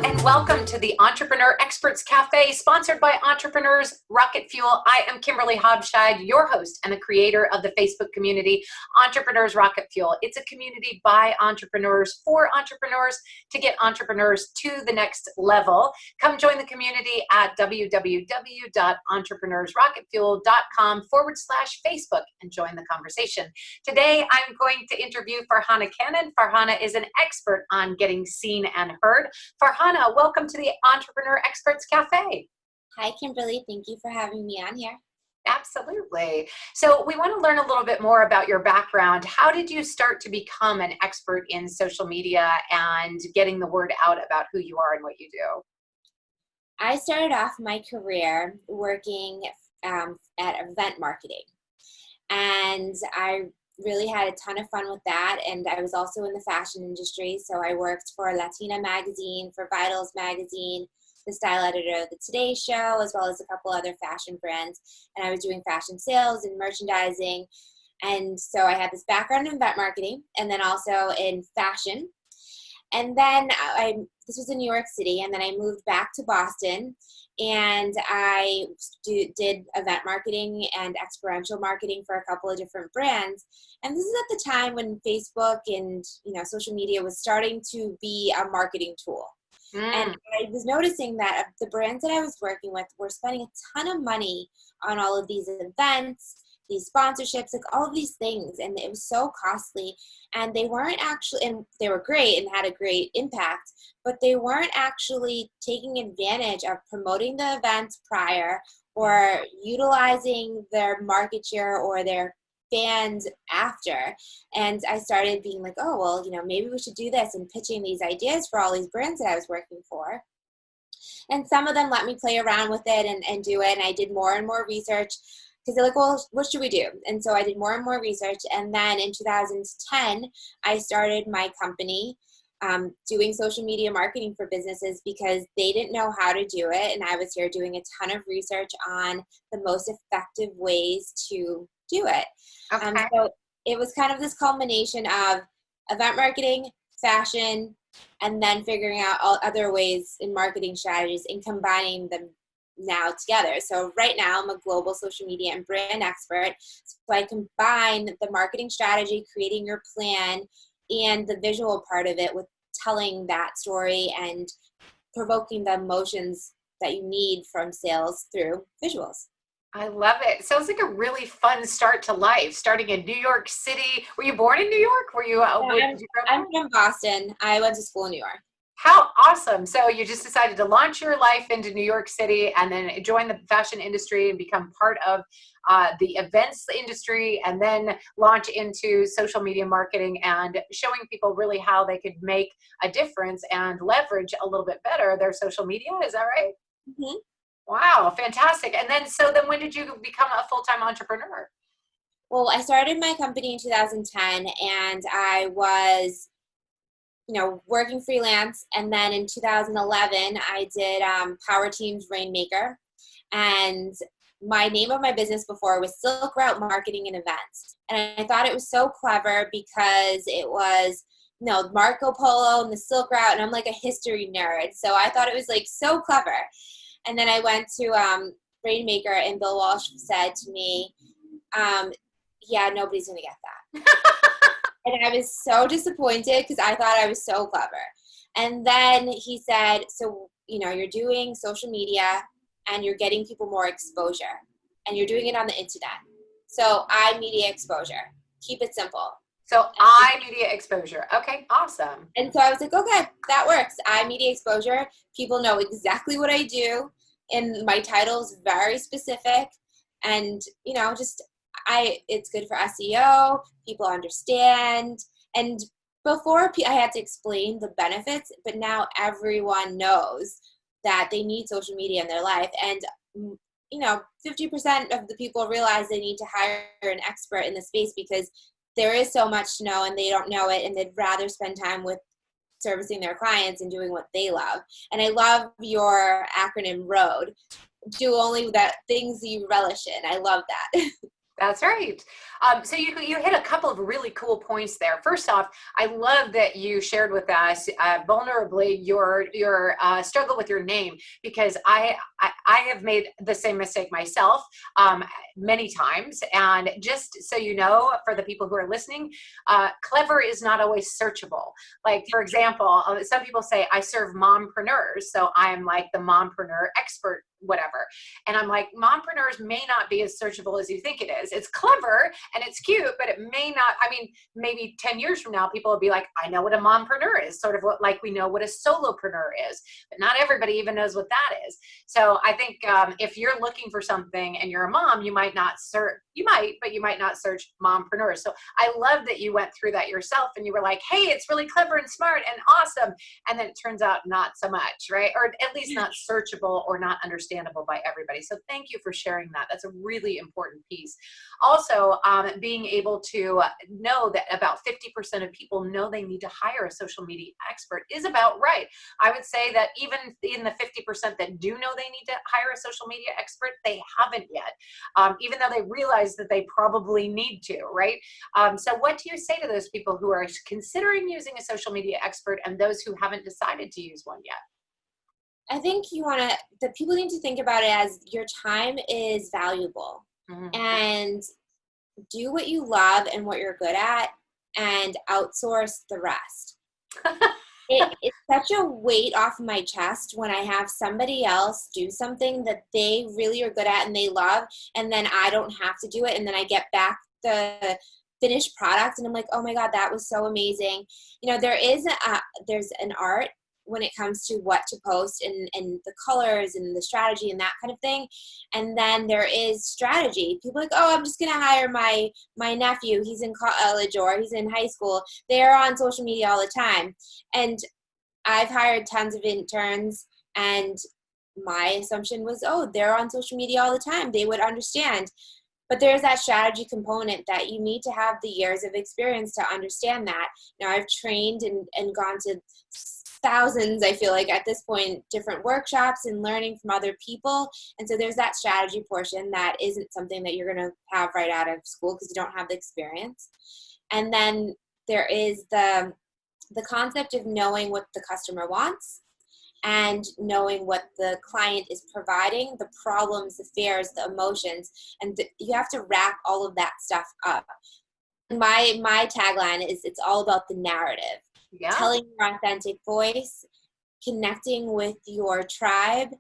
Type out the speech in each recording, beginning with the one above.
and welcome to the Entrepreneur Experts Cafe, sponsored by Entrepreneurs Rocket Fuel. I am Kimberly Hobscheid, your host and the creator of the Facebook community, Entrepreneurs Rocket Fuel. It's a community by entrepreneurs for entrepreneurs to get entrepreneurs to the next level. Come join the community at www.entrepreneursrocketfuel.com/Facebook and join the conversation. Today, I'm going to interview Farhana Cannon. Farhana is an expert on getting seen and heard. Farhana, welcome to the Entrepreneur Experts Cafe. Hi, Kimberly. Thank you for having me on here. Absolutely. So we want to learn a little bit more about your background. How did you start to become an expert in social media and getting the word out about who you are and what you do? I started off my career working at event marketing, and I really had a ton of fun with that. And I was also in the fashion industry. So I worked for Latina magazine, for Vitals magazine, the style editor of the Today Show, as well as a couple other fashion brands. And I was doing fashion sales and merchandising. And so I had this background in event marketing and then also in fashion. And then this was in New York City, and then I moved back to Boston, and I did event marketing and experiential marketing for a couple of different brands. And this is at the time when Facebook and social media was starting to be a marketing tool. And I was noticing that the brands that I was working with were spending a ton of money on all of these events, these sponsorships, like all of these things, and it was so costly. And they weren't actually, and they were great and had a great impact, but they weren't actually taking advantage of promoting the events prior or utilizing their market share or their fans after. And I started being like, oh, well, maybe we should do this, and pitching these ideas for all these brands that I was working for. And some of them let me play around with it and do it. And I did more and more research, because they're like, well, what should we do? And so I did more and more research. And then in 2010, I started my company doing social media marketing for businesses because they didn't know how to do it. And I was here doing a ton of research on the most effective ways to do it. Okay. So it was kind of this culmination of event marketing, fashion, and then figuring out all other ways in marketing strategies and combining them now together. So right now I'm a global social media and brand expert. So I combine the marketing strategy, creating your plan, and the visual part of it with telling that story and provoking the emotions that you need from sales through visuals. I love it. Sounds like a really fun start to life, starting in New York City. Were you born in New York? Were you? I'm from Boston. I went to school in New York. How awesome. So you just decided to launch your life into New York City and then join the fashion industry and become part of the events industry, and then launch into social media marketing and showing people really how they could make a difference and leverage a little bit better their social media. Is that right? Mm-hmm. Wow, fantastic. And then, when did you become a full-time entrepreneur? Well, I started my company in 2010, and I was working freelance. And then in 2011, I did Power Team's Rainmaker. And my name of my business before was Silk Route Marketing and Events. And I thought it was so clever because it was, Marco Polo and the Silk Route. And I'm like a history nerd. So I thought it was like so clever. And then I went to Rainmaker, and Bill Walsh said to me, yeah, nobody's going to get that. And I was so disappointed because I thought I was so clever. And then he said, so, you're doing social media and you're getting people more exposure, and you're doing it on the internet. So iMedia exposure. Keep it simple. So iMedia exposure. Okay, awesome. And so I was like, okay, that works. iMedia exposure. People know exactly what I do. And my title is very specific. And, it's good for SEO. People understand. And before I had to explain the benefits, but now everyone knows that they need social media in their life. And, 50% of the people realize they need to hire an expert in the space because there is so much to know and they don't know it, and they'd rather spend time with servicing their clients and doing what they love. And I love your acronym ROAD. Do only that things you relish in. I love that. That's right. So you hit a couple of really cool points there. First off, I love that you shared with us vulnerably your struggle with your name, because I have made the same mistake myself many times. And just so you know, for the people who are listening, clever is not always searchable. Like, for example, some people say I serve mompreneurs, so I'm like the mompreneur expert, whatever. And I'm like, mompreneurs may not be as searchable as you think it is. It's clever and it's cute, but it may not. I mean, maybe 10 years from now, people will be like, I know what a mompreneur is, sort of like we know what a solopreneur is, but not everybody even knows what that is. So I think if you're looking for something and you're a mom, you might not search, but you might not search mompreneur. So I love that you went through that yourself and you were like, hey, it's really clever and smart and awesome. And then it turns out not so much, right? Or at least not searchable or not understandable by everybody. So thank you for sharing that. That's a really important piece. Also, being able to know that about 50% of people know they need to hire a social media expert is about right. I would say that even in the 50% that do know they need to hire a social media expert, they haven't yet, even though they realize that they probably need to, right? So what do you say to those people who are considering using a social media expert and those who haven't decided to use one yet? I think the people need to think about it as your time is valuable, and do what you love and what you're good at and outsource the rest. It's such a weight off my chest when I have somebody else do something that they really are good at and they love, and then I don't have to do it, and then I get back the finished product and I'm like, oh my God, that was so amazing. You know, there's an art when it comes to what to post and the colors and the strategy and that kind of thing. And then there is strategy. People are like, oh, I'm just going to hire my nephew. He's in college or he's in high school. They're on social media all the time. And I've hired tons of interns, and my assumption was, oh, they're on social media all the time. They would understand. But there's that strategy component that you need to have the years of experience to understand that. Now, I've trained and gone to thousands, I feel like at this point, different workshops and learning from other people. And so there's that strategy portion that isn't something that you're going to have right out of school because you don't have the experience. And then there is the concept of knowing what the customer wants and knowing what the client is providing, the problems, the fears, the emotions, and you have to wrap all of that stuff up. My tagline is, it's all about the narrative. Yeah. Telling your authentic voice, connecting with your tribe,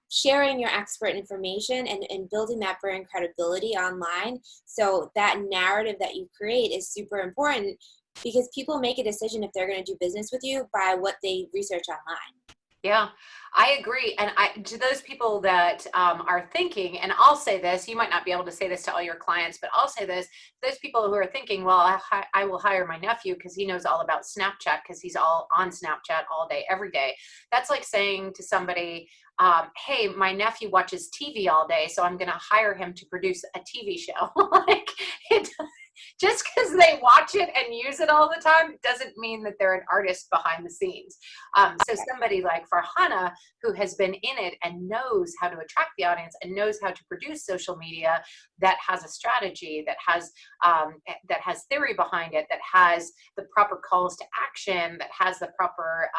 sharing your expert information and building that brand credibility online. So that narrative that you create is super important, because people make a decision if they're going to do business with you by what they research online. Yeah, I agree. And to those people that are thinking, and I'll say this, you might not be able to say this to all your clients, but I'll say this, those people who are thinking, well, I will hire my nephew because he knows all about Snapchat because he's all on Snapchat all day, every day. That's like saying to somebody, hey, my nephew watches TV all day, so I'm going to hire him to produce a TV show. Just because they watch it and use it all the time doesn't mean that they're an artist behind the scenes. So somebody like Farhana, who has been in it and knows how to attract the audience and knows how to produce social media, that has a strategy, that has theory behind it, that has the proper calls to action, that has the proper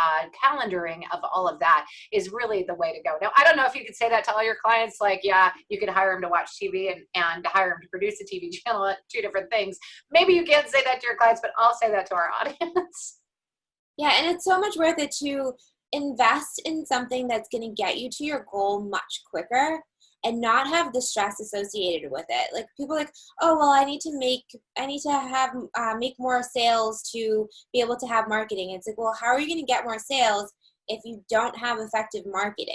calendaring of all of that, is really the way to go. Now, I don't know if you could say that to all your clients, like, yeah, you could hire him to watch TV and hire him to produce a TV channel, two different things. Maybe you can't say that to your clients, but I'll say that to our audience. Yeah, and it's so much worth it to invest in something that's going to get you to your goal much quicker and not have the stress associated with it. Like, people are like, oh, well, I need to make more sales to be able to have marketing. It's like, well, how are you going to get more sales if you don't have effective marketing?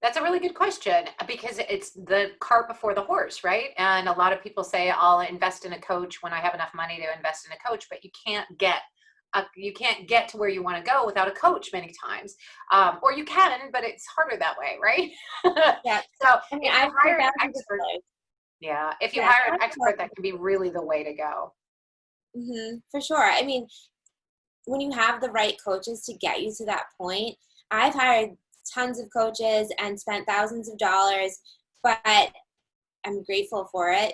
That's a really good question, because it's the cart before the horse, right? And a lot of people say, I'll invest in a coach when I have enough money to invest in a coach, but you can't get to where you want to go without a coach many times. Or you can, but it's harder that way, right? Yeah. So if you hire an expert, hire an expert, that can be really the way to go. Mm-hmm, for sure. I mean, when you have the right coaches to get you to that point, I've hired tons of coaches and spent thousands of dollars, but I'm grateful for it.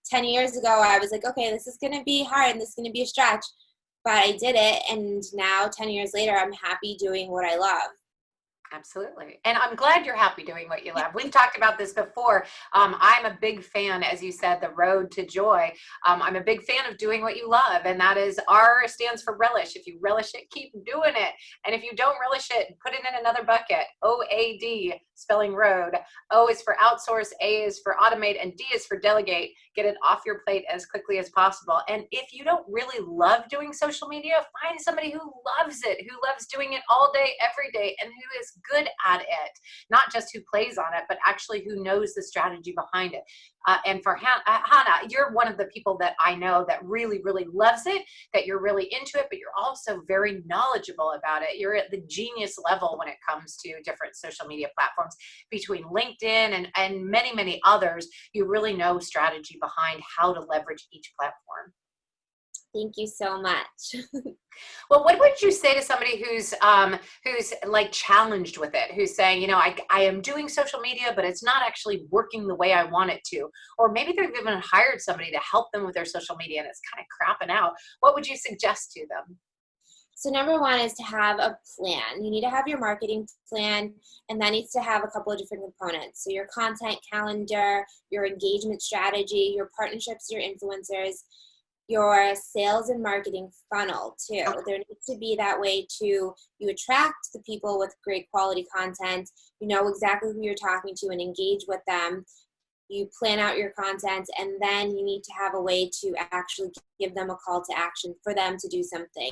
10 years ago, I was like, okay, this is going to be hard and this is going to be a stretch, but I did it. And now 10 years later, I'm happy doing what I love. Absolutely. And I'm glad you're happy doing what you love. We've talked about this before. I'm a big fan, as you said, the road to joy. I'm a big fan of doing what you love. And that is R stands for relish. If you relish it, keep doing it. And if you don't relish it, put it in another bucket. OAD, spelling road. O is for outsource, A is for automate, and D is for delegate. Get it off your plate as quickly as possible. And if you don't really love doing social media, find somebody who loves it, who loves doing it all day, every day, and who is good at it, not just who plays on it, but actually who knows the strategy behind it. And for Hannah, you're one of the people that I know that really, really loves it, that you're really into it, but you're also very knowledgeable about it. You're at the genius level when it comes to different social media platforms, between LinkedIn and many, many others. You really know strategy behind how to leverage each platform. Thank you so much. Well, what would you say to somebody who's like challenged with it, who's saying, I am doing social media, but it's not actually working the way I want it to, or maybe they've even hired somebody to help them with their social media and it's kind of crapping out. What would you suggest to them? So number one is to have a plan. You need to have your marketing plan, and that needs to have a couple of different components. So your content calendar, your engagement strategy, your partnerships, your influencers, your sales and marketing funnel too. There needs to be that way to, you attract the people with great quality content, you know exactly who you're talking to and engage with them. You plan out your content, and then you need to have a way to actually give them a call to action for them to do something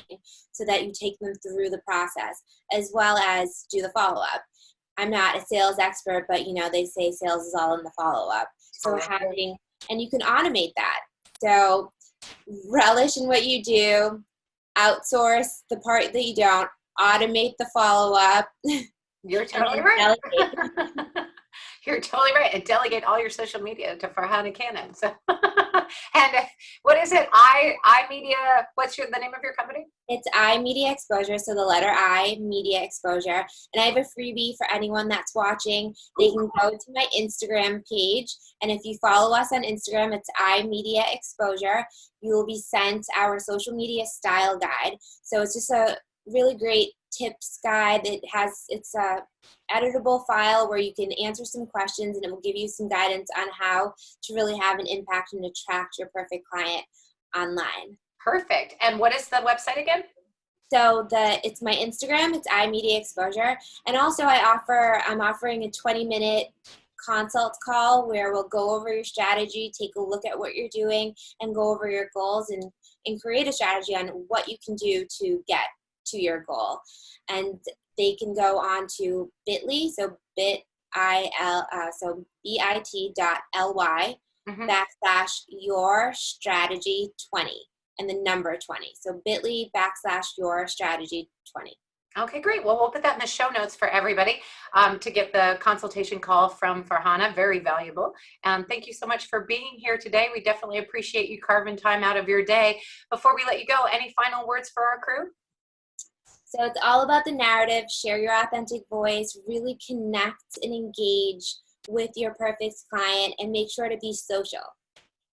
so that you take them through the process, as well as do the follow-up. I'm not a sales expert, but they say sales is all in the follow-up. So and you can automate that. So relish in what you do, outsource the part that you don't, automate the follow-up. You're totally right. You're totally right. And delegate all your social media to Farhana Cannon. So, and what is it? iMedia. What's the name of your company? It's iMedia Exposure. So the letter I, Media Exposure. And I have a freebie for anyone that's watching. They can go to my Instagram page. And if you follow us on Instagram, it's iMedia Exposure. You will be sent our social media style guide. So it's just a really great tips guide. It's a editable file where you can answer some questions, and it will give you some guidance on how to really have an impact and attract your perfect client online. Perfect. And what is the website again? So it's my Instagram, it's iMedia Exposure. And also I'm offering a 20-minute consult call where we'll go over your strategy, take a look at what you're doing, and go over your goals and create a strategy on what you can do to get to your goal. And they can go on to bit.ly, so bit.ly /your strategy 20 and the number 20. So bit.ly /your strategy 20. Okay, great. Well, we'll put that in the show notes for everybody to get the consultation call from Farhana. Very valuable. Thank you so much for being here today. We definitely appreciate you carving time out of your day. Before we let you go, any final words for our crew? So it's all about the narrative. Share your authentic voice, really connect and engage with your perfect client, and make sure to be social.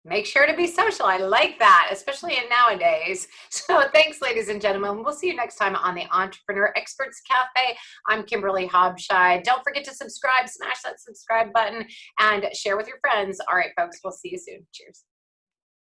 Make sure to be social. I like that, especially in nowadays. So thanks, ladies and gentlemen. We'll see you next time on the Entrepreneur Experts Cafe. I'm Kimberly Hobshide. Don't forget to subscribe, smash that subscribe button, and share with your friends. All right, folks, we'll see you soon. Cheers.